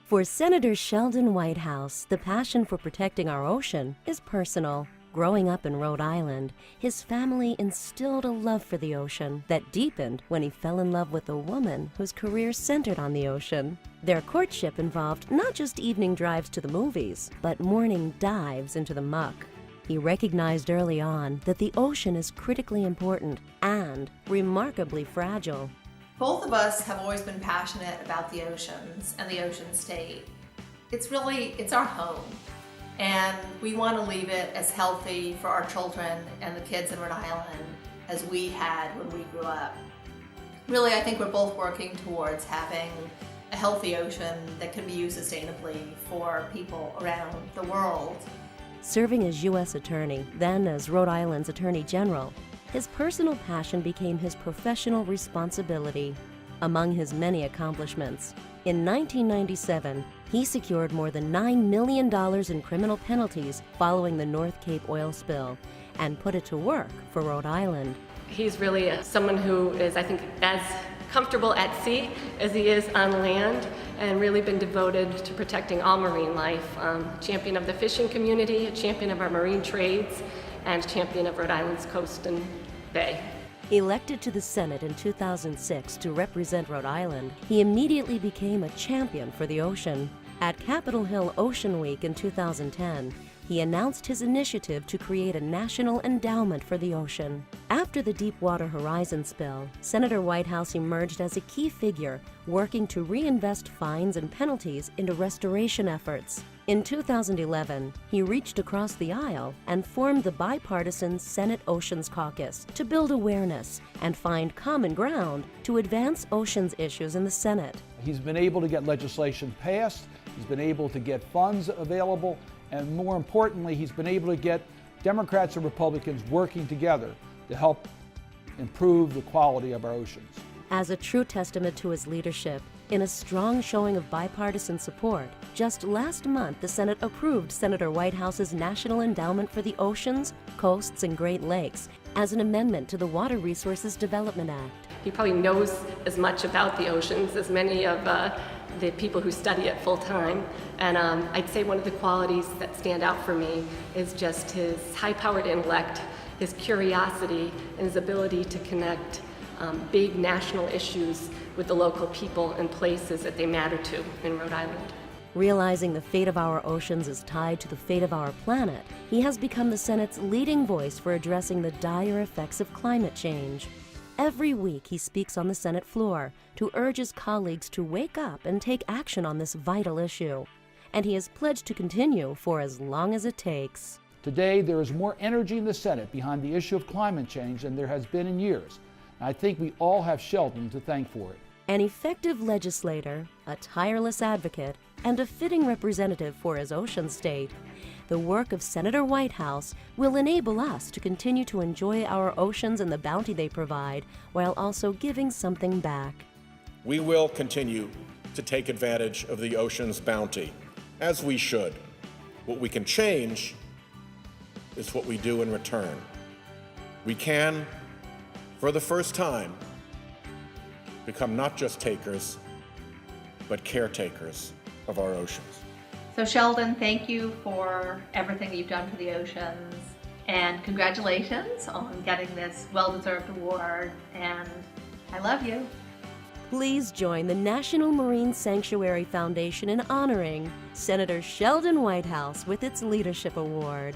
For Senator Sheldon Whitehouse, the passion for protecting our ocean is personal. Growing up in Rhode Island, his family instilled a love for the ocean that deepened when he fell in love with a woman whose career centered on the ocean. Their courtship involved not just evening drives to the movies, but morning dives into the muck. He recognized early on that the ocean is critically important and remarkably fragile. Both of us have always been passionate about the oceans and the ocean state. It's our home, and we want to leave it as healthy for our children and the kids in Rhode Island as we had when we grew up. Really, I think we're both working towards having a healthy ocean that can be used sustainably for people around the world. Serving as U.S. Attorney, then as Rhode Island's Attorney General, his personal passion became his professional responsibility. Among his many accomplishments, in 1997, he secured more than $9 million in criminal penalties following the North Cape oil spill and put it to work for Rhode Island. He's really someone who is, I think, as comfortable at sea as he is on land, and really been devoted to protecting all marine life. Champion of the fishing community, a champion of our marine trades, and champion of Rhode Island's coast and bay. Elected to the Senate in 2006 to represent Rhode Island, he immediately became a champion for the ocean. At Capitol Hill Ocean Week in 2010, he announced his initiative to create a national endowment for the ocean. After the Deepwater Horizon spill, Senator Whitehouse emerged as a key figure working to reinvest fines and penalties into restoration efforts. In 2011, he reached across the aisle and formed the bipartisan Senate Oceans Caucus to build awareness and find common ground to advance oceans issues in the Senate. He's been able to get legislation passed, he's been able to get funds available, and more importantly, he's been able to get Democrats and Republicans working together to help improve the quality of our oceans. As a true testament to his leadership, in a strong showing of bipartisan support, just last month the Senate approved Senator Whitehouse's National Endowment for the Oceans, Coasts, and Great Lakes as an amendment to the Water Resources Development Act. He probably knows as much about the oceans as many of the people who study it full time. And I'd say one of the qualities that stand out for me is just his high-powered intellect, his curiosity, and his ability to connect big national issues with the local people and places that they matter to in Rhode Island. Realizing the fate of our oceans is tied to the fate of our planet, he has become the Senate's leading voice for addressing the dire effects of climate change. Every week he speaks on the Senate floor to urge his colleagues to wake up and take action on this vital issue. And he has pledged to continue for as long as it takes. Today, there is more energy in the Senate behind the issue of climate change than there has been in years. And I think we all have Sheldon to thank for it. An effective legislator, a tireless advocate, and a fitting representative for his ocean state, the work of Senator Whitehouse will enable us to continue to enjoy our oceans and the bounty they provide, while also giving something back. We will continue to take advantage of the ocean's bounty, as we should. What we can change is what we do in return. We can, for the first time, become not just takers, but caretakers of our oceans. So Sheldon, thank you for everything you've done for the oceans, and congratulations on getting this well-deserved award, and I love you. Please join the National Marine Sanctuary Foundation in honoring Senator Sheldon Whitehouse with its Leadership Award.